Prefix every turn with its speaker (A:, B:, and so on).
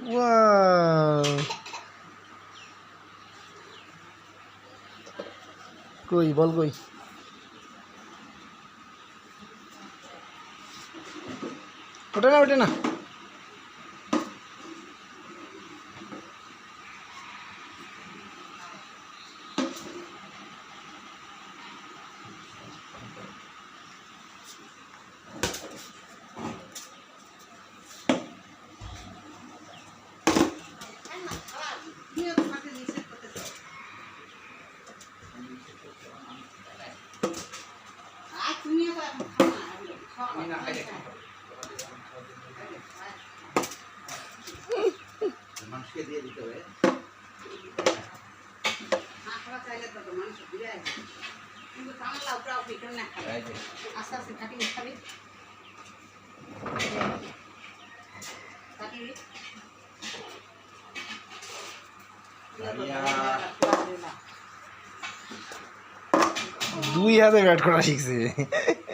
A: wow কই বল কই ওঠে না ওঠে না
B: মানুষকে দিয়ে দিতে হবে
C: আস্তে আস্তে কাটি খাবি কাটি
A: দুই হাতে ব্যাট করা শিখছে